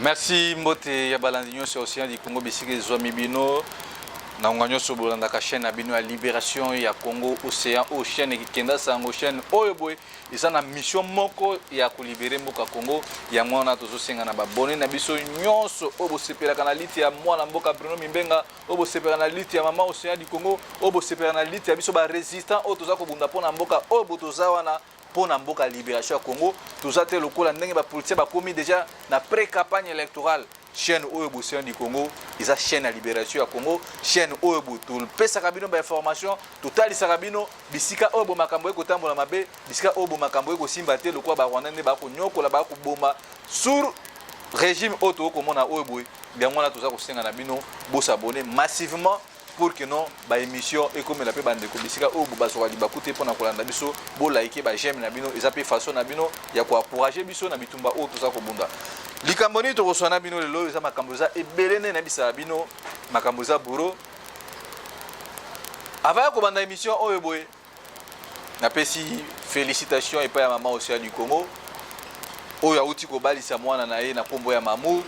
Merci Mbote ya balandinyo sur Océan du Congo bisiki zomi bino na nganyo so bolanda ka chaîne abino ya libération ya Congo Océan o chaîne ki kenda sango chaîne oyo boy isa na mission moko ya ko libérer mboka Congo ya ngwana tozo senga na babone na biso nyonso obo sepela kana liti ya mwana mboka Bruno Mimbenga obo sepela na liti ya mama Océan du Congo obo sepela na liti ya biso ba résistant o toza ko bunda pona mboka obo toza wana pour la libération du Congo, tout ça, le coup, la politique a commis déjà la pré-campagne électorale. Chaîne Océan du Congo, ils ont chaîne à libération du Congo, chaîne Oebo, tout le pays Sarabino d'information, total Sarabino, Bisika Obo Makamboe, Kotambo la Mabe, Bisika Obo Makamboe, Kosimbate, le quoi Barwanen, Bako Nyoko, la Bako Boma, sur régime auto, comme on a Oebo, bien on a tout ça, Océan Nabino, beau s'abonner massivement. Pour que non ba émission et comme la pe bande ko bisika o buba so wali bakute pona kolanda biso bo like ba j'aime na bino ezape façon na bino ya ko encourager biso na bitumba o to za ko bunda likamboni to ko sona bino lelo eza makamboza ebelene na bisa bino makamboza buro avant ko banda émission o eboye na pesi félicitations et pas ya maman Océan du Congo o ya uti ko balisa mwana na ye na kombo ya mamu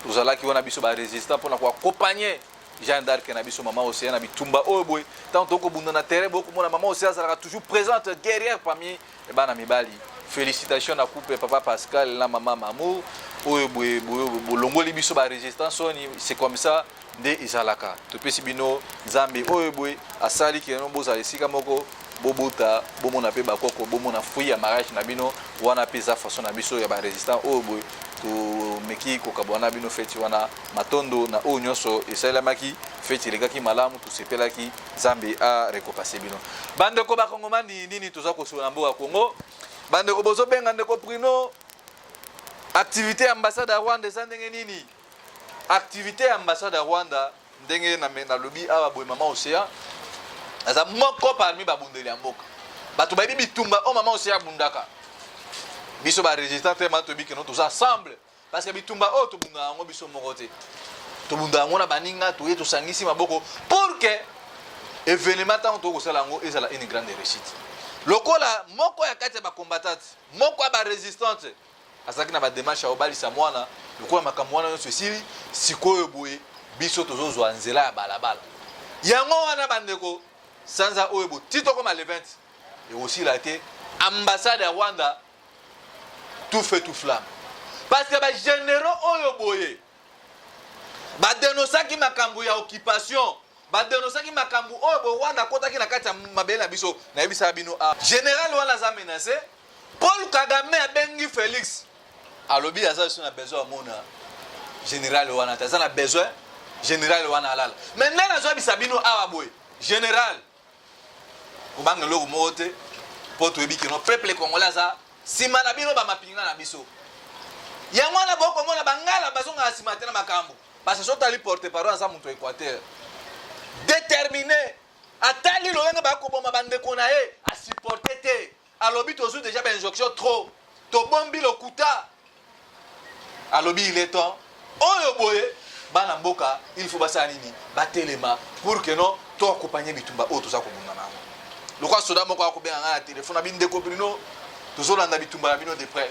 to zala ki wana biso ba résistant pona ko accompagner Jeanne d'Arc na biso maman Océan na bitumba oyo boy tant ko bunda na terrain beaucoup mona maman Océan sera toujours présente guerrière parmi et bana mibali félicitations na couple papa Pascal na maman Mamou oyo boy bolongoli biso ba résistance c'est comme ça nde izalaka to pesi bino Nzambe oyo boy asali ki no boza esika moko bobota bomona pe bakoko bomona fruit ya mariage na bino wana peza façon na biso ya ba résistant oyo boy to meki ko kabwana bino feti wana matondo na o nyonso esalamaki feti lekaki malamu to sepelaki Nzambe a récompenser bino bande ko bakongomani nini toza ko sona mboka Congo bande ko bozo benga ndeko Bruno activité ambassade ya Rwanda ndenge nini activité ambassade ya Rwanda ndenge na lobby awa boy mama Océan aza moko parmi babundeli ya mboka bato bayibi bitumba o mama Océan bundaka biso ba résistant tellement to biki no tous ensemble parce que bitumba o to bunda ngo biso moko te to bunda ngo na baninga to yeto sangisi maboko pour que événement tant to ko sala ngo ezala une grande réussite lokola moko ya kati ba combattante moko ba résistante asaki na ba démarche o balisa mwana lokola makambo wana nyonso esili sikoyo boye biso tozozwa nzela ya balabala yango wana bandeko sanza oyebo tito comme le 20 et aussi la été ambassade ya Rwanda tout fait tout flamme parce que ba généraux oyo boye ba dénonçaki makambo ya occupation ba dénonçaki makambo oyo bo Rwanda kotaki na kati ya mabele na biso na yebisa bino a général wana za menacé Paul Kagame abengi Félix alobi aza sur na besoin mona général wana taza na besoin général wana alala maintenant na zo bisa bino awa boye général kubanga loko mote poto ebiki no peuple congolais za sima na bino ba mapinga na biso yango na boko mona bangala bazonga sima tena makambo parce so tali porte parole za muto Équateur déterminé atali loyenga ba ko boma bande kona e a supporter te alobi tozu déjà ben injonction trop to bombi lokuta alobi il est temps oyo boye bana mboka il faut basa nini batelema pour que non to accompagner bitumba o to za ko bunda na le quoi soda moko ko benga na téléphone abi ndeko Bruno to zo landa bitumba na bino de près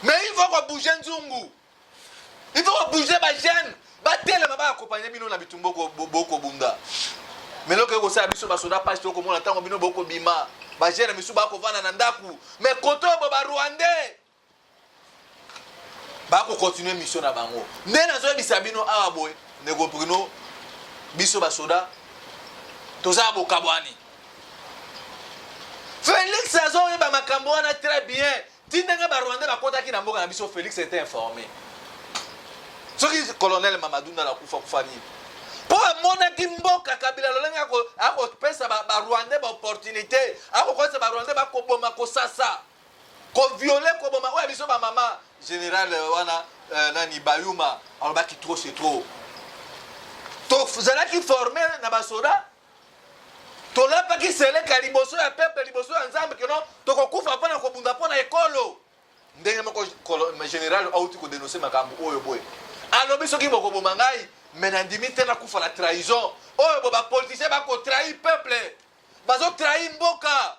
mais il faut ko bouger nzungu il faut ko bouger ba jeune batelema ba accompagner bino na bitumba ko boko bunda mais loke ko sa biso ba soda page to ko mona tango bino boko bima ba jeune misu ba ko vana na ndaku mais koto bo ba Rwandais ba ko continuer mission na bango ndena zo bisa bino awa boy ndeko Bruno biso ba soda toza bokabwani Félix azo yeba makambo wana très bien tindanga ba Rwanda bakotaki na mboka na biso Félix était informé soki colonel Mamadou na la kufa ni pour mona kimboka kabila lolenga ko ako pesa ba Rwanda ba opportunité ako kosa ba Rwanda ba koboma ko sasa ko violer ko boma wa biso ba mama général wana nani Bayuma alobaki trop c'est trop to zala ki formé na basoda to la pa ki sele kaliboso ya peuple liboso ya Nzambe que non to ko kufa pona ko bunda pona ekolo ndenge moko général auti ko dénoncer makambo oyo boy alobi soki boko bomangai menandimi tena kufa la trahison oyo bo ba politicien ba ko trahir peuple bazo trahir mboka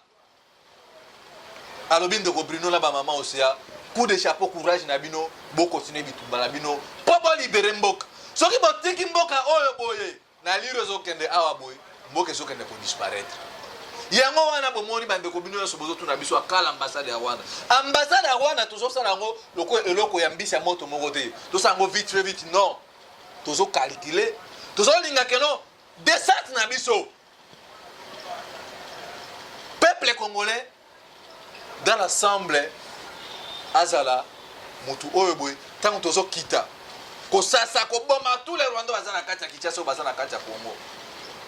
alobi ndeko Bruno la ba maman Océan coup de chapeau courage na bino bo continuer bitumba na bino po bo libérer mboka soki botiki mboka oyo boye na liro ezokende awa boye mboka ezokende ko disparaître yango wana bomoni bandeko bino nyonso bozotuna biso akala ambassade ya Rwanda. Ambassade ya Rwanda tozosala yango eloko ya mbisi ya moto moko te tosala yango vite vite non tozocalcule tozolinga keno descente na biso peuple congolais dans l'assemblée azala mutu oyo boye ntango tozokita kosasa koboma tous les Rwandais baza na kati ya Kinshasa baza na kati ya Congo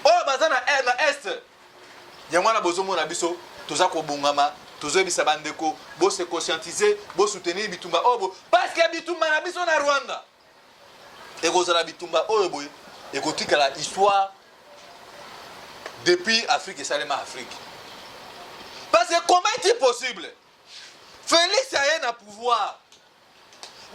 oyo baza na est yango wana bozomona biso toza kobungama tozoyebisa bandeko bose conscientiser bosoutenir bitumba oyo parce que bitumba na biso na Rwanda ekozala bitumba oyo boye ekotikala histoire depuis Afrique esalema Afrique parce que comment est-il possible Félix aye na pouvoir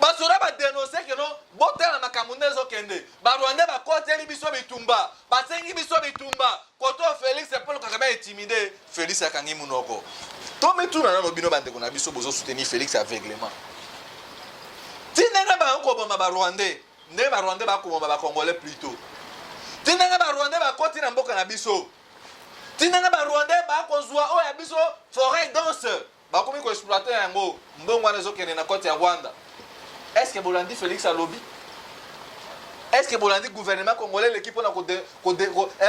basoda ba dénoncer que non botela makambo ndezo kende ba Rwanda ba koteli biso bitumba basengi biso bitumba koto Félix Paul Kagame intimidé Félix akangi munoko to metuna na lobino bandeko na biso bozo soutenir Félix aveuglement tinanga ba ko bomba ba Rwanda ne ba Rwanda ba ko bomba ba Congolais plutôt tinanga ba Rwanda ba koti na mboka na biso tinanga ba Rwanda ba ko zwa o ya biso forêt dense ba komi ko exploiter yango mbongo na zokene na koti ya Rwanda. Est-ce que Bolandi Félix a lobby? Est-ce que Bolandi gouvernement congolais l'équipe on a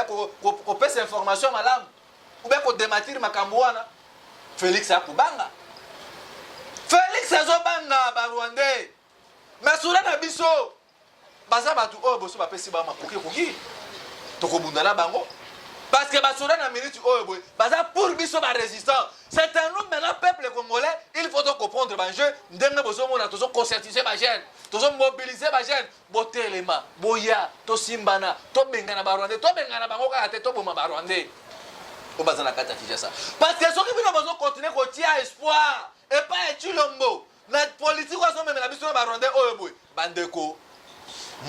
qu'on passe information madame ou bien qu'on dématir makambouana Félix a kubanga Félix a zobanga ba Rwandais mais sur la biso baza batu oh boso ba pesi ba makoki koki to ko bundana bango parce que basoda na minute oh boy baza pour biso ba résistant. C'est un nous maintenant peuple congolais, il faut donc comprendre ba jeu ndenge bozo mona tozo conscientiser ba jeune, tozo mobiliser ba jeune, botelema, boya, to simbana, to bengana ba Rwanda, to bengana bango ka te to boma ba Rwanda. O bazana kata Kinshasa. Parce que soki bino bozo continuer ko tia espoir et pas etulombo. Na politique ozo même na biso ba Rwanda oh boy, bandeko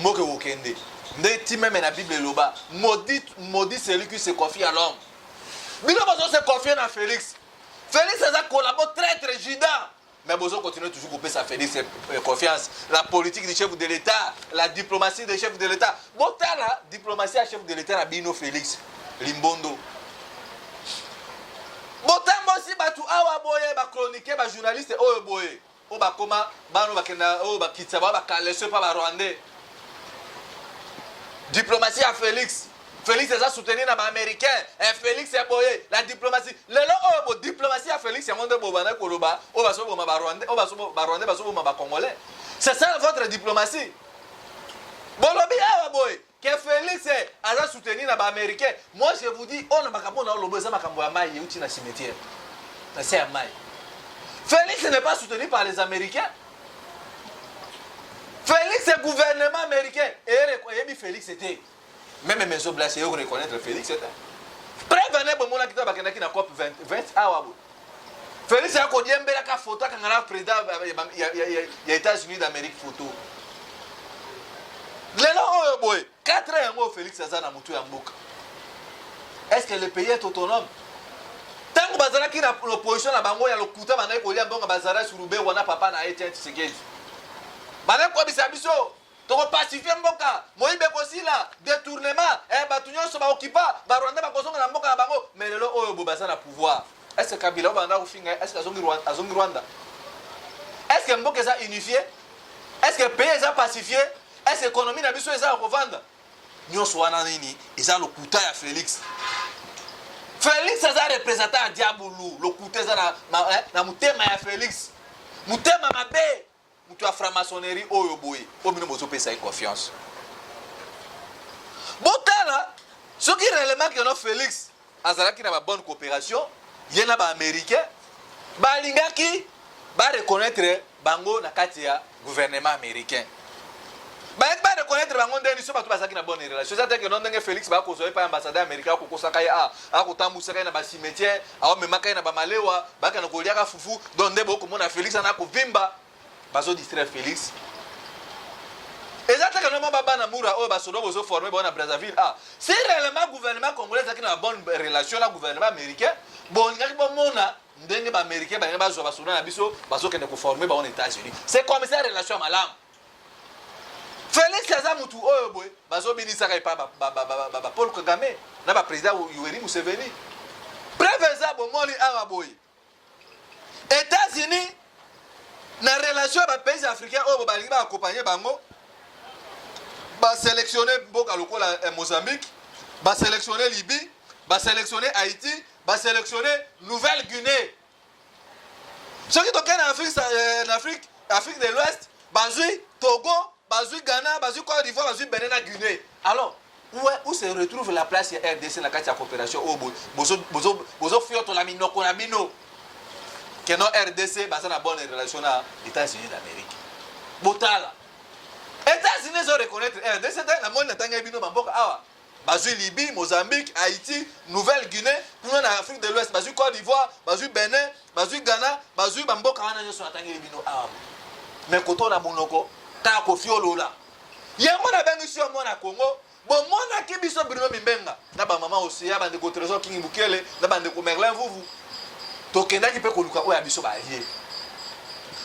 moke wokende. Ndeti même na Bible loba, maudit celui qui se confie à l'homme. Bino bozo se confier na Félix. Félix a collaboré très Judas. Mais Bozo continue toujours à couper sa Félix confiance. La politique du chef de l'État, la diplomatie du chef de l'État. Bota la diplomatie à chef de l'État, la Bino Félix, Limbondo. Bota aussi batu awa boye ba chroniqueur ba journaliste oyo boye. O ba koma bano ba kena o ba kitaba ba kalese pa ba Rwandais. Diplomatie à Félix. Félix est soutenu dans les Américains. Et Félix est boyé. La diplomatie. Le long diplomatie à Félix, c'est un monde de Bobana Koloba. On va se Rwandais, Congolais. C'est ça votre diplomatie. Bolobi a boy. Que Félix est soutenu dans les Américains. Moi je vous dis, on a pas capable de l'obéir à Kamboya Maï ou Tina cimetière. C'est un Maï. Félix n'est pas soutenu par les Américains. Félix est gouvernement américain. Et Félix était. Même Maison Blanche, il reconnaître Félix. Prévenez pour moi qui est na COP 20 Félix a connu un bel photo quand on a président des États-Unis d'Amérique photo. Les boy, 4 ans Félix a na mutu ya mboka. Est-ce que le pays est autonome? Tant que bazala qui na l'opposition na bango ya lokuta bana ko lia mbonga bazara surube wana papa na Etienne Tshisekedi. Bana ko bisabiso toko pacifier mboka moyibe kosila détournement batu nyonso ba okipa ba Rwanda ba kozonga na mboka na bango mais lelo oyo bobaza na pouvoir. Est-ce que Kabila banda kufinga est-ce que azongi Rwanda? Est-ce que mboka est unifié? Est-ce que le pays est pacifié? Est-ce que l'économie na biso est revendre? Nyonso wana nini eza lokuta ya Félix. Félix est représentant à Diaboulou, lokuta eza na mutema ya Félix. Mutema mabe. Tu as franc-maçonnerie oyo boye o bino bozo pesa confiance botala ce qui réellement que no Félix azalaki na ba bonne coopération yena ba américain ba lingaki ba reconnaître bango na kati ya gouvernement américain ba reconnaître bango ndeni so batu bazaki na bonne relation c'est que non ndenge Félix ba ko zoe pa ambassadeur américain ko kosaka ya a ko tambusaka na ba cimetière a o memaka na ba malewa ba kana ko liaka fufu donde boko mona Félix ana ko vimba bazo distraire Félix. Exactement que nous baba na mura o basodo bozo formé bon à Brazzaville. Ah, si réellement gouvernement congolais a une bonne relation avec le gouvernement américain, bon ngaki bon mona ndenge ba américain ba ba zo ba sona na biso ba zo kende ko former ba aux États-Unis. C'est comme ça relation malam. Félix Azamutu oyo boy ba zo binisa ka pa ba Paul Kagame na ba président Yoweri Museveni. Preuve za bo moli awa boy. États-Unis na relation ba pays africains oyo ba lingi ba accompagner bango ba sélectionner mboka lokola Mozambique, ba sélectionner Libye, ba sélectionner Haïti, ba sélectionner Nouvelle-Guinée. Ceux qui toquent en Afrique de l'Ouest, bazui Togo, bazui Ghana, bazui Côte d'Ivoire, bazui Bénin, Guinée. Alors, où se retrouve la place de RDC dans la coopération au bozo fioto la mino konamino que non RDC basa na bonne relation à États-Unis d'Amérique. Botala. États-Unis ont reconnaître RDC dans la monde natanga bino bamboka awa. Bazui Libye, Mozambique, Haïti, Nouvelle-Guinée, nous en Afrique de l'Ouest, bazui Côte d'Ivoire, bazui Bénin, bazui Ghana, bazui bamboka wana nyoso natanga bino awa. Mais koto na monoko ta ko fiolola. Yango na bengi sur moi na Congo. Bon, moi, je suis biso Bruno Mimbenga. Na ba maman aussi, ya bande ko trésor King Bukele, na bande ko Merlin Vuvu. Tokenda ki pe ko luka oya biso ba yé.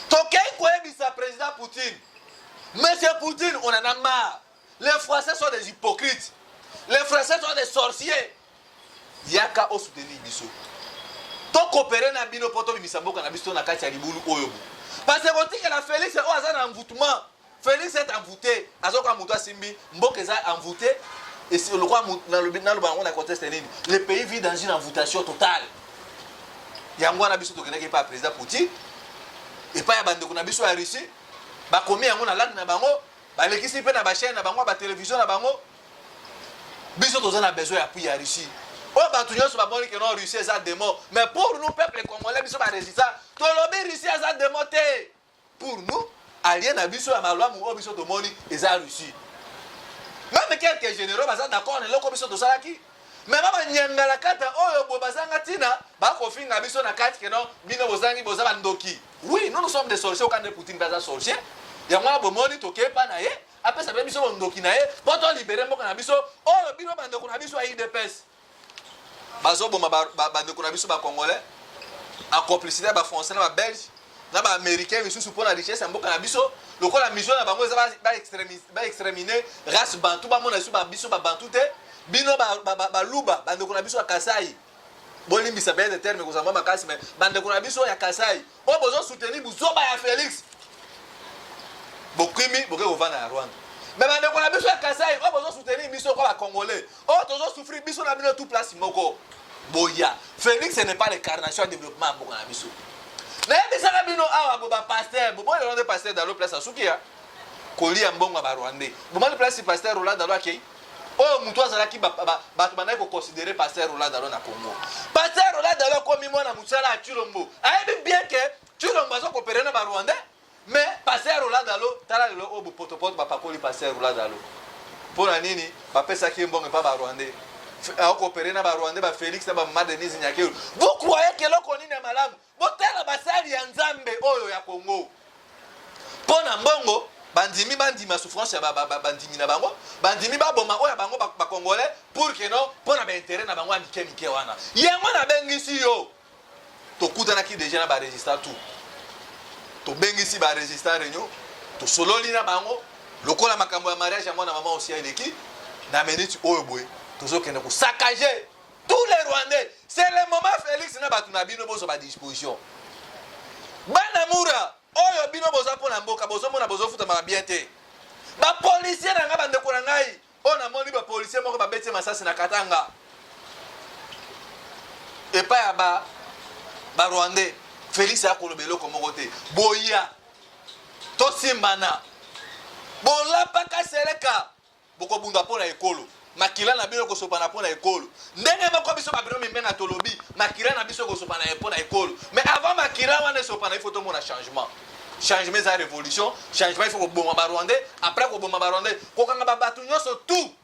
Tokei ko ebisa président Poutine. Monsieur Poutine, on en a marre. Les Français sont des hypocrites. Les Français sont des sorciers. Yaka o soutenir biso. To coopérer na bino poto bimisa mboka na biso na kati ya libulu oyo. Parce que on dit que la Félix o azana envoûtement. Félix est envoûté. Azoka Moutoua Simbi, Mboka est envoûté. Et si le roi dans le contexte, le pays vit dans une envoûtation totale. Il y a un abisso qui n'est pas président Poutine. Et pas un bande qui a Russie. Bah, combien on a langue na bango. Bah, les qui s'y fait na ba chaîne na bango, ba télévision na bango. Biso tozana a besoin d'appui à Russie. Oh, bah, tout le monde se dit que non, Russie est un démon. Mais pour nous, peuple congolais, biso ba résistant. Tout le monde Russie est un démon. Pour nous, alien na biso ya malwa mu biso to moni eza Russie. Même quelques généraux baza d'accord ne loko biso to salaki. Mais mama nyangala kata oyo bo bazanga tina ba ko finga biso na kati keno bino bozangi bozaba ndoki. Oui, nous sommes des sorciers quand Poutine baza sorcier. Ya mwa bo moni to kepa na ye, après ça biso ndoki na ye, poto libérer mboka na biso oyo bino bandeko na biso ayi DPS. Bazo bo bandeko na biso ba congolais en complicité ba français na ba belge. Na ba américain biso pour la richesse mboka na biso lokola mission na bango ba exterminer race bantu ba mona biso ba biso ba bantu te bino ba luba bande ko na biso ya Kasai bolimbi sa be de terme ko zamba makasi mais bande ko na biso ya Kasai o bozo soutenir buzoba ya Félix bokimi boke ovana ya Rwanda mais bande ko na biso ya Kasai o bozo soutenir biso ko ba congolais o tozo souffrir biso na bino tout place moko boya Félix ce n'est pas l'incarnation de développement mboka na biso. Mais ça va bien awa boba pasteur bobo le nom pasteur dans le place asukia kolia mbongo ba Rwandais bobo le place pasteur Roland Dalo akei oh mutu azalaki ba bana ko considérer pasteur Roland Dalo na Congo pasteur Roland Dalo komi mwana musala a Chilombo ayebi bien que Chilombo azo coopérer na ba Rwandais mais pasteur Roland Dalo tala le obo potopoto ba pakoli pasteur Roland Dalo pona nini ba pesa ki mbongo pa ba Rwandais a coopérer na ba Rwandais ba Félix na ba Madenise Nyakero vous croyez que loko nini malamu botela basali ya nzambe oyo ya Congo pona mbongo bandimi bandima souffrance ya bandimi na bango bandimi ba boma oyo bango ba congolais pour que non pona ba intérêt na bango amike mike wana yango na bengisi yo to kutana ki déjà na ba résistant tout to bengisi ba résistant réunion to sololi na bango lokola makambo ya mariage ya mwana maman aussi eleki na minute oyo boy tozo kende ko saccager tous les Rwandais. C'est le moment Félix na batu na bino bozo ba disposition. Bana mura oyo bino bozo pona mboka bozo mona bozo futa ma bien te. Ba policier na nga bande ko na ngai. On a moni ba policier moko ba beti masasi na Katanga. Et pas ba Rwandais. Félix a kolobelo ko mokote. Boya. To simbana. Bola paka seleka. Boko bunda pona ekolo. Makila na bino ko sopana pona ekolo ndenge moko biso ba bino mimbenga tolobi makila na biso ko sopana pona ekolo mais avant makila wana sopana il faut tout mon changement za révolution changement il faut ko boma ba Rwandais après ko boma ba Rwandais ko kanga ba batu nyoso tout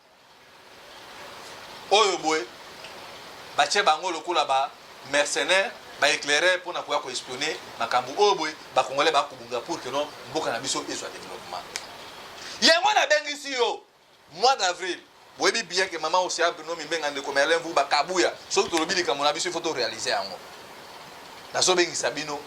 oyo boy ba che bango lokola ba mercenaire ba éclairer pour na ko espionner makambu oyo boy ba congolais ba kubunga pour que non mboka na biso ezwa développement yango na bengisi yo mois d'avril. Oui, bien que maman aussi a Bruno Mimbenga de Merlin vous bakabuya. Sauf que le bilan comme on a vu, il faut réaliser en haut. nazobengi sabino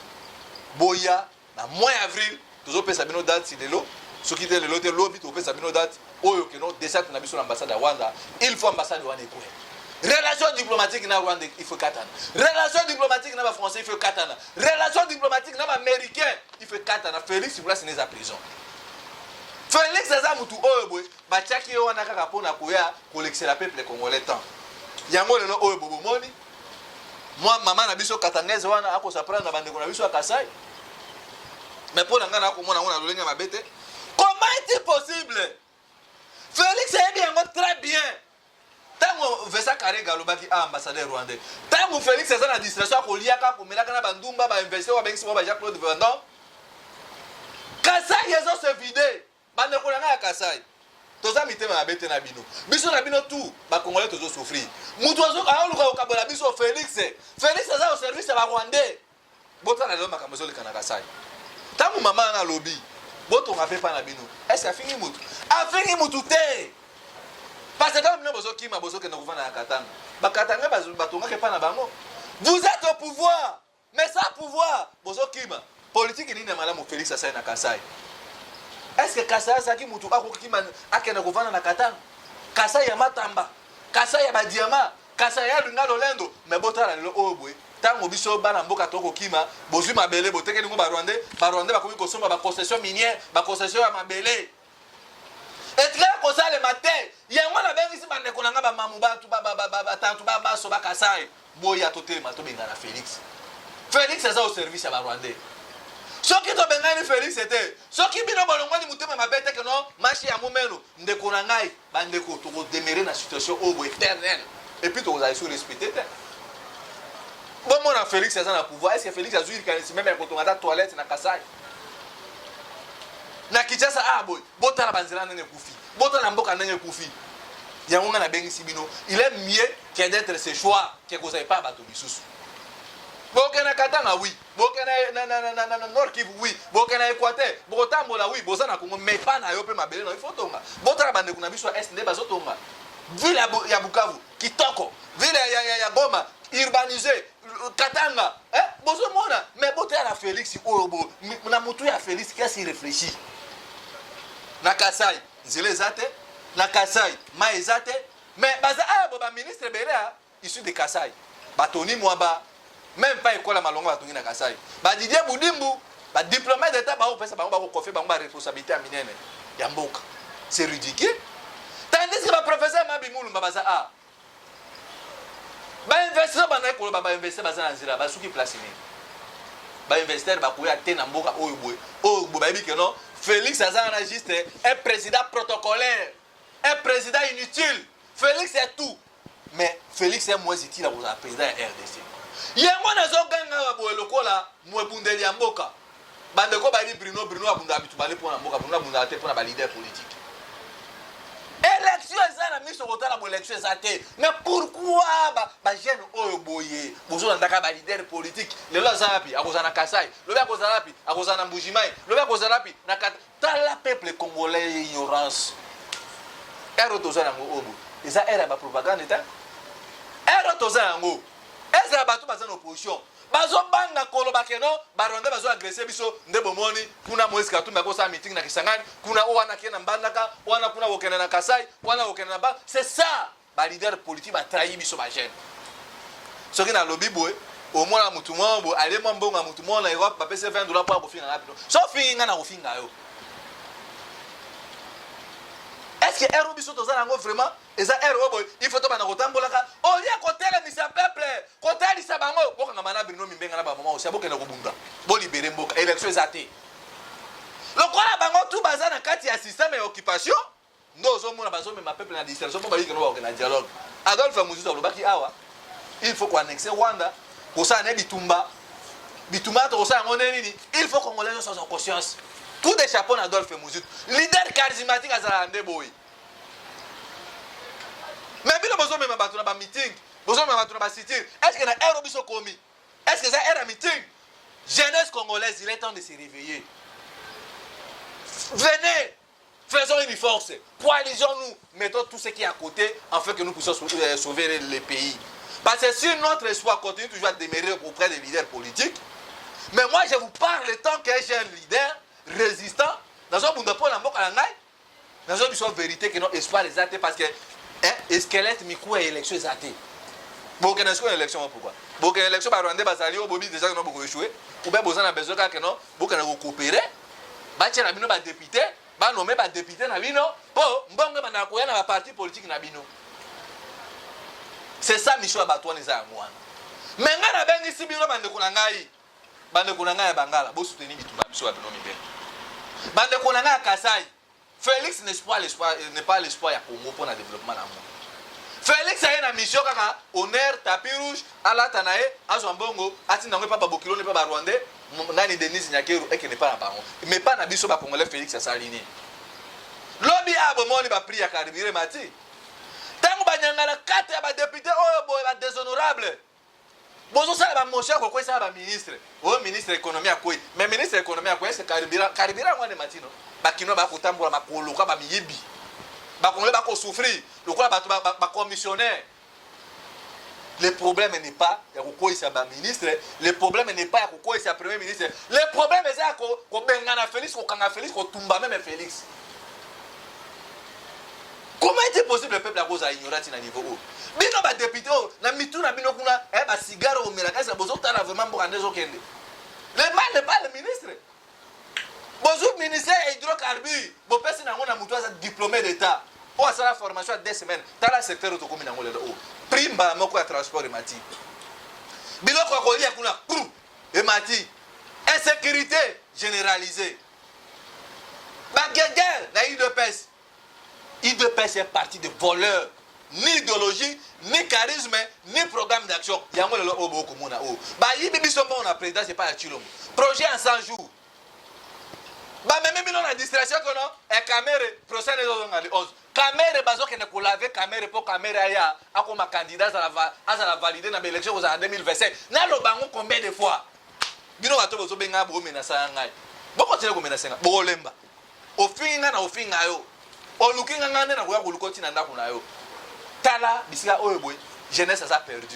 boya na mois avril tozo sabino date si lelo soki te lelo te lobi to sabino date oyo keno déjà na biso l'ambassade à Rwanda il faut ambassade Rwanda quoi relation diplomatique na Rwanda il faut katana relation diplomatique na ba français il faut katana relation diplomatique na ba américain il faut katana Félix place n'est à prison Félix aza mutu oyo boy ba tiaki yo wana kaka pona koya collecter la peuple congolais temps yango lelo oyo bobo moni moi maman na biso katangeze wana ako saprana na bande ko na biso akasai mais pour ngana ako mona ngona lolenga mabete comment est-il possible Félix est bien très bien tango Vesa Karega lobaki ambassadeur rwandais tango Félix aza na distraction ko liaka ko melaka na bandumba ba investir ba bengisi ba Jacques Claude Vendon Kasai yezo se vide bande ko nga Kasai toza mitema na bete na bino biso na bino tout ba congolais tozo souffrir mutu azo ka luka okabola biso Félix aza au service ba rwandais bota na loma kamozo le kana Kasai tango mama na lobby boto nga pepa na bino est-ce afini mutu te parce que comme nous bozo kima bozo ke na kuvana na katanga ba katanga batonga ke pa na bango vous êtes au pouvoir mais sans pouvoir bozo kima politique ni na malamu Félix asa na Kasai est-ce que Kasai saki mutu ako kima akena kuvana na katanga Kasai ya matamba Kasai ya ba diamant Kasai ya lunga lolendo mais botala lelo obwe tango biso bana mboka toko kima bozwi mabele boteke ningo ba Rwandais bakomi kosomba ba concession minière ba concession ya mabele etre ko ça le matin yango na bengi sibande ko nanga ba mamu bantu ba tantu ba baso ba Kasai boya totema to benga na Félix eza au service ya ba Rwandais soki to benga ni Félix était soki bino bolongwani mutema mabete que non marché ya mumelo ndeko na ngai bandeko to ko demeurer na situation au éternelle et puis to vous allez sur respecter bon mon Félix eza na pouvoir est-ce que Félix a joué quand même quand on a toilette na Kasai na Kinshasa boy botala banzela nene kufi botala mboka nene kufi yango na bengi sibino il est mieux que d'être ce choix que vous avez pas bato bisusu bokena Katanga oui bokena na Nord Kivu oui bokena Équateur bokotambola oui bozana Congo mais pas na yo pe mabele na il faut tonga botala bande kuna biso est ne bazotonga ville ya Bukavu kitoko ville ya Goma urbanisé Katanga bozo mona mais botala na Félix oyobo na mutu ya Félix qui a si réfléchi na Kasai nzele zate na Kasai maezate mais baza ba ministre Berea issu de Kasai batoni mwaba même pas école à malonga batongi na Kasai ba Didier Boudimbu ba diplômé d'état ba opesa bango ba ko confier bango ba responsabilité à minene ya mboka c'est ridicule tandis que ba professeur Mabimulu baza ba investisseur bana ko ba investisseur baza na nzira ba suki place ni ba investisseur ba ko ya te na mboka oyo boy ba bi que non Félix Azan juste un président protocolaire, un président inutile. Félix est tout. Mais Félix est moins utile à un président RDC. Il y a un ganga boy lokola moi bundeli amboka. Bandeko ba Bruno abunda habitu bale pour amboka Bruno abunda te pour na leader politique. Élection ezana miso kotala bo élection ezate. Mais pourquoi ba jeune oyo boye bozo ndaka ba leader politique lelo zapi akozana Kasai lobe akozana pi akozana Mbujimai lobe akozana pi na tala peuple congolais ignorance ero tozana ngo obo eza era ba propagande ta ero tozana ngo eza batu bazana opposition bazo banga kolo bakeno baronde bazo agresser biso ndebo moni kuna Moïse Katumbi ko sa meeting na Kisangani kuna wana kena mbandaka wana kuna wokena na Kasai wana wokena na ba c'est ça ba leader politique ba trahi biso ba jeune soki na lobby boy au moins la mutu mo ale mo mbonga mutu mo na Europe ba pese $20 pour bofinga rapido so finga na ofinga yo est-ce que ero biso tozana ngo vraiment eza ero boy il faut to bana kotambolaka o lia kotela misa peuple kotali sa bango boka mana Bruno Mimbenga na ba mama osia boka na kobunda bo libérer mboka élection ezate lokola bango tout bazana kati ya système et occupation ndo zo mona bazo me ma peuple na distraction bo ba yiki no ba na dialogue Adolphe Muzitu lobaki awa il faut qu'on annexe Rwanda pour ça ne bitumba to ça ngone nini il faut qu'on les soit en conscience tout des chapeaux Adolphe Muzitu leader charismatique azala ndeboy mais bilo bozo même bato na ba meeting bozo même bato na ba sit est-ce que na ero biso komi est-ce que ça era meeting jeunesse congolaise il est temps de se réveiller venez faisons une force coalisons-nous mettons tout ce qui est à côté afin que nous puissions sauver le pays Parce que si notre espoir continue toujours à demeurer auprès des leaders politiques, mais moi je vous parle tant que j'ai un leader résistant, dans un monde de pôle en boca à dans une vérité que non espoir les athées parce que un squelette mikou et élection les athées. Bon, qu'il y ait une élection, pourquoi? Bon, qu'il y ait une élection, par exemple, Basali, au Bobby, déjà, nous avons échoué. Ou bien, besoin de besoin que non, bon, qu'il y ait coopérer. Bah, tiens, nous avons député, bah, nommé, bah, député, nous pour, bon, nous avons un parti politique, nous. C'est ça, mission à battre, les amours. Mais, nous avons ici, nous avons bande konanga bangala bo soutenir bitumba biso ba binomi bien bande konanga Kasai Félix n'est pas l'espoir ya Congo pour le développement na monde Félix a une mission kaka honneur tapis rouge ala tanae azo mbongo ati nango pa babokilo ne pa ba rwandais nani Denis Nyakeru et qui n'est pas na bango mais pas na biso ba congolais Félix a salini lobby abo moni ba priya karibire mati tango banyangala 4 ya ba député oyo boy ba déshonorable. Bonjour, ça va mon cher, pourquoi ça va ministre? Oh, ministre de l'économie à quoi? Mais ministre de l'économie à quoi? C'est Caribira, moi de matino. Bakino ba kutambula makolo ka ba miyebi. Ba konle ba ko souffrir. Le quoi ba commissionnaire. Le problème n'est pas ya ko isa ba ministre, le problème n'est pas ya ko isa premier ministre. Le problème est ça ko bengana Félix ko kanga Félix ko tumba même Félix. Comment est-il possible le peuple à cause à ignorer à niveau haut? Bino ba député na mitu na bino kuna ba cigare au melaka bozo tala vraiment bokandezo kende. Le mal n'est pas le ministre. Bozo ministère hydrocarbures, bo pesi na ngona mutu asa diplômé d'état. O asa la formation à 2 semaines. Tala secteur to komi na ngole o. Prime moko ya transport et mati. Bilo ko ko lia kuna et mati. Insécurité généralisée. Ba guerre na IDPS. IDPS est parti de voleurs. Ni idéologie, ni charisme, ni programme d'action. Il y a un peu de l'obo comme on a. Bah, il y a un président, c'est pas un chilom. Projet en 100 jours. Bah, même si on a distraction, et caméra, procès des 11. Caméra, bazo qui ne peut laver caméra pour caméra, ya, à comme candidat à la valider dans l'élection en 2025. N'a le bango combien de fois? Bino va tout benga bo menacer ngai. Bo continuer ko menacer ngai. Bo lemba. Ofinga na ofinga yo. O lukinga ngane na ko lukoti na ndako na yo. Tala bisika oyo boy jeunesse a perdu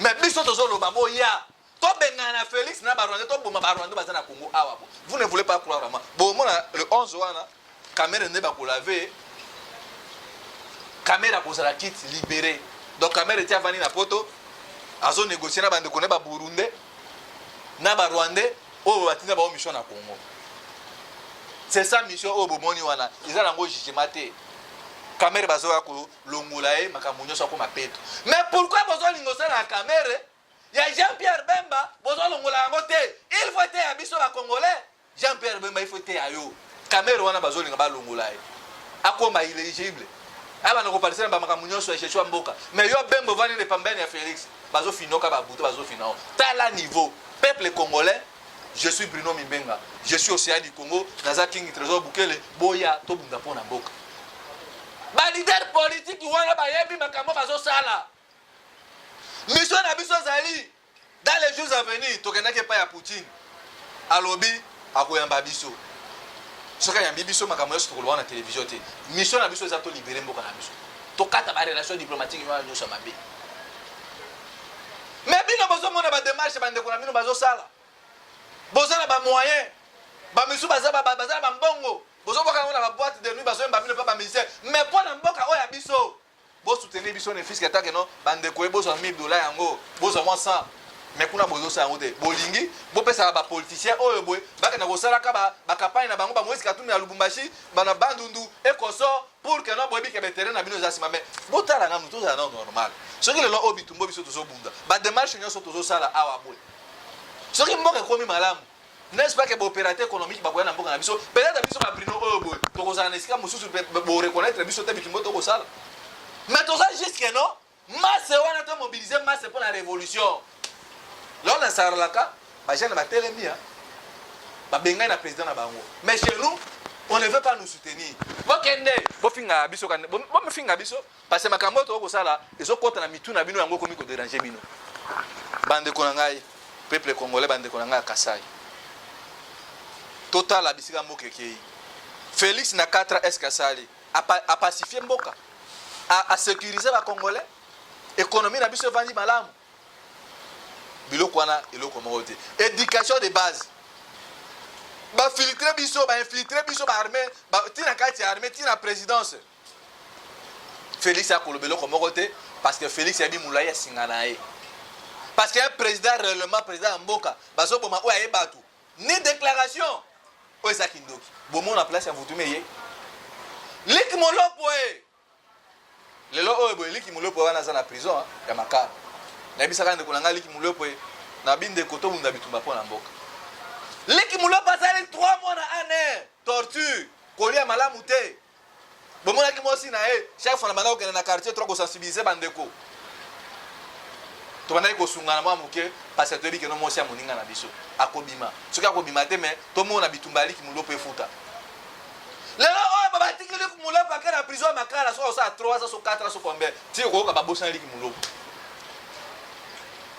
mais biso tozo lo babo ya to bengana Félix na Barwanda to boma Barwanda baza na Congo awa bo vous ne voulez pas croire vraiment bon mona le 11 wana caméra ne ba ko laver caméra ko sera kit libéré donc caméra tia vani na poto azo négocier na bande ko ne ba Burundi na Barwanda o batina ba mission na Congo c'est ça mission o bo moni wana izala ngo jijimate caméra bazoa ko longolae makamunyo sako mapeto mais pourquoi bozo lingosa la caméra ya Jean-Pierre Bemba bozo longola ngote il faut être abiso ba congolais Jean-Pierre Bemba il faut être ayo caméra wana bazo linga ba longolae akoma ilégible aba na ko parler ba makamunyo so echechwa mboka mais yo Bemba vani le pambene ya Félix bazo finoka ba buto bazo finao tala niveau peuple congolais. Je suis Bruno Mimbenga je suis Océan du Congo naza King Trésor Bukele boya to bunda pona mboka. Ba leader politique wana ba yebi makambo bazo sala. Mission na biso zali dans les jours à venir tokenake pa ya Poutine. Alobi akoyamba biso. Soka ya biso makambo yo sokolo na télévision te. Mission na biso za to libérer mboka na biso. To kata ba relation diplomatique yo nyosa mabe. Mais bino bozo mona ba démarche ba ndeko na bino bazo sala. Bozo na ba moyen. Ba misu baza ba mbongo. Bozo boka na ba boîte de nuit bazo mba bino pa ba ministère. Mais pour na mboka oya biso. Bo soutenir biso ne fisc attaque non bande ko bozo $1000 yango. Bozo mo 100. Mais kuna bozo sa ngote. Bolingi bo pesa ba politicien oyo boy. Baka na ko sala ka ba campagne na bango ba Moïse Katumbi na Lubumbashi bana bandundu ekoso pour que non boyebi ke betere na bino za sima mais botala na mutu za normal. Soki le lo obi tumbo biso tozo bunda. Ba démarche nyoso tozo sala awa boy. Soki mboka komi malamu. N'est-ce pas que l'opérateur économique va na mboka na biso peut-être biso ba Bruno obo to ko za nesika mususu bo reconnaître biso te bitumbo to ko sala. Mais tout ça juste que non masse wana to mobiliser masse pour la révolution. Là on a saralaka ba jeune ba telemia ba benga na président na bango. Mais chez nous on ne veut pas nous soutenir. Bokende bo finga biso kan bo me finga biso parce que makambo to ko sala ezo kota na mitu na bino yango komi ko déranger bino. Bande ko ngai peuple congolais bande ko ngai Kasai. Total la bisika mboka kei. Félix na 4 S Kasali a pacifier mboka. A sécuriser les Congolais économie na biso vandi malamu biloko wana eloko moko te éducation de base bafiltre biso bainfiltre biso baarmée tina kati ya armée tina présidence Félix akoloba eloko moko te parce que Félix yabi mulai asinga na ye parce que un président réellement président ya mboka bazoboma oyo ayeba bato ni déclaration oyo ezaki ndoki bomona place ya vutume ye liki molopo e lelo oyo boye liki molopo wana aza na prison ya makara nayebisaka ndeko na ngai liki molopo e na bindeko tobunda bitumba mpo na mboka liki molopo azali 3 mois na ane torture kolia malamu te bomonaki mosi na ye chaque fois na banda kokende na quartier to kosensibilize bandeko tobandaki kosungana mwa moke parce que toyebi keno mosi ya moninga na biso akobima soki akobima te me tomona bitumba liki molopo efuta lelo oyo babatiki liki molopo ake na prison ya makala so osa 3 so 4 so combien ti okoyoka babosana liki molopo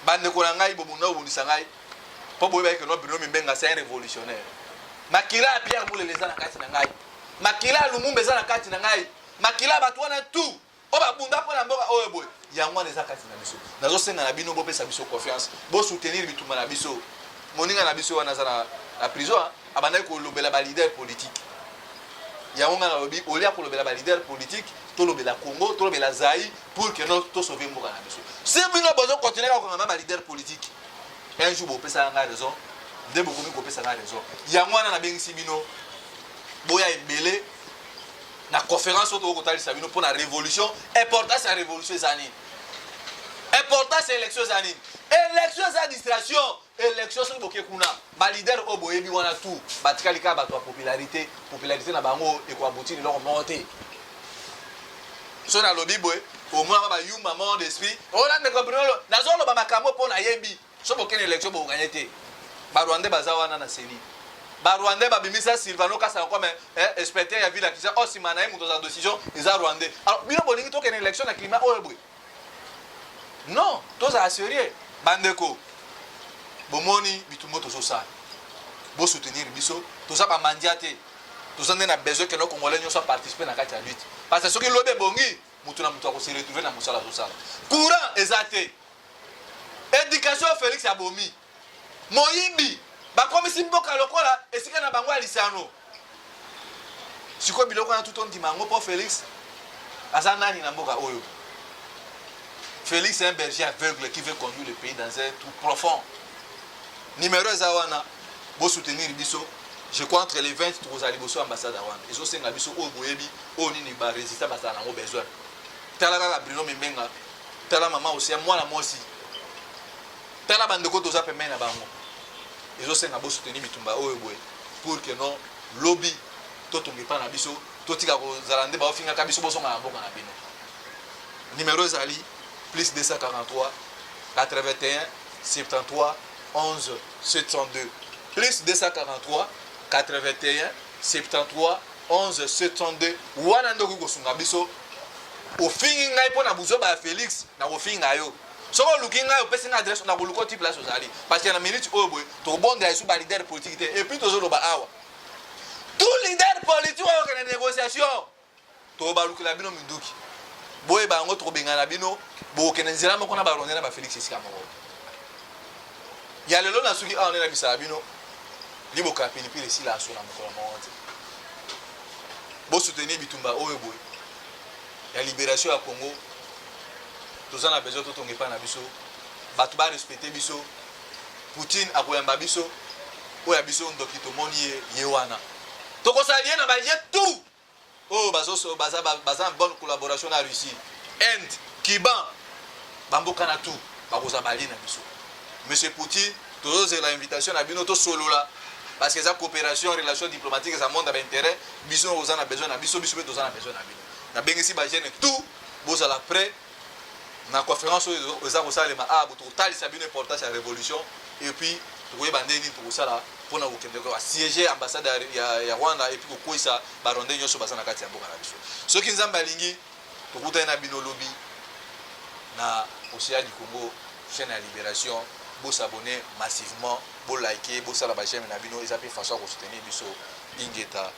bandeko na ngai bobunda obundisa ngai mpo boyebaki keno Bruno Mimbenga c'est un révolutionnaire makila ya Pierre Boulele eza na kati na ngai makila ya Lumumba eza na kati na ngai makila ya bato wana tu oyo babunda mpo na mboka oyo boye yango wana eza kati na biso nazosenga na bino bopesa biso confiance bosoutenir bitumba na biso moninga na biso wana aza na prison abandaki kolobela balider politique yango nga nalobi olia kolobela balider politique tolobela Congo tolobela Zaïre pour que no tosauve mboka na biso si bino bozokontinue kaka kokanga balider politique un jour bopesa nga raison nde bokomi kopesa nga raison yango wana nabengisi bino boya ebele na conférence oyo tokotalisa bino mpo na révolution importance ya révolution eza nini importance ya élection eza nini élection eza distraction élection soki boke kuna balider oyo boyebi wana tu batikali kaka bato ya popularité na bango ekoabuti liloko moko te so nalobi boye omwana bayumba mort d'esprit oyo ndeko Bruno nazoloba makambo mpo nayebi so bokende élection bokoganye te barwandais baza wana na seli barwandais babimisa Silvano Kasanga comme inspecteur ya ville ya Kinshasa osima na ye moto aza décision eza rwandais alors bino bolingi tokende élection na climat oyo boye non tozala sérieux bandeko bomoni bitumba tozosala bosoutenir biso toza bamandia te toza nde na besoin keno congolais nyonso participer na kati ya lutte parce que soki lobi ebongi motu na motu akose retrouver na mosala azosala courant eza te éducation Félix abomi moyibi bakomisi mboka lokola esika na bango ya lisano sikoyo biloko wana tuto ndima yango mpo Félix aza nani na mboka oyo Félix est un berger aveugle qui veut conduire le pays dans un trou profond numéro eza wana bosoutenir biso je crois entre les 20 tokozala liboso ambassade ya wana ezosenga biso oyo boyebi oyo nini barésistant bazala nango besoin tala kaka Bruno Mimbenga tala mama osia mwana mosi tala bandeko toza pembeni na bango ezosenga bosoutenir bitumba oyo boye pour que non lobby totongi mpa na biso totika kozala nde baofingaka biso bosonga na mboka na bino numéro ezali plus 243 81 73 11 702 plus 243 81 73 11 702 wana ndoki kosunga biso ofingi ngai mpo na buzoba ya Félix na kofinga yo soko oluki ngai opesi nga adresse na koluka ti place ozali parce que na minute oyo boye tokobondela esu balider politique te et puis tozoloba awa tout leader politique oyo okende négociation tokobalukela bino minduki boyeba yango tokobengana bino bokende nzela moko na baronde na bafélix esika moko ya lelo na soki awa nde nabisaka bino liboka pilipili esila aso na mokolo moko te bosoutenir bitumba oyo boye ya libération ya Congo toza na besoin totonga epai na biso bato barespecte biso Poutine akoyamba biso oyo ya biso ndoki tomoni ye wana tokosala ye na baye tout oyo baza en bonne collaboration na Russie Inde Cuba bamboka na tout bakozala balie na biso monsieur Poutine tozozela invitation na bino tosolola parce que eza coopération relation diplomatique eza monde baintérêt biso oza na besoin na biso biso mpe toza na besoin na bino nabengisi bagene tout bozala prêt na conférence oyo eza kosalema abo tokotalisa bino importance ya révolution et puis tokoyeba nde nini tokosala mpona kokende asiéger ambassade ya Rwanda et puis kokwisa baronde nyonso baza na kati ya mboka na biso soki nzambe alingi tokutani na bino lobi na Océan du Congo chaîne ya libération bosabone massivement bolike bosala bachaîne na bino eza mpe façon ya kosoutenir biso ingeta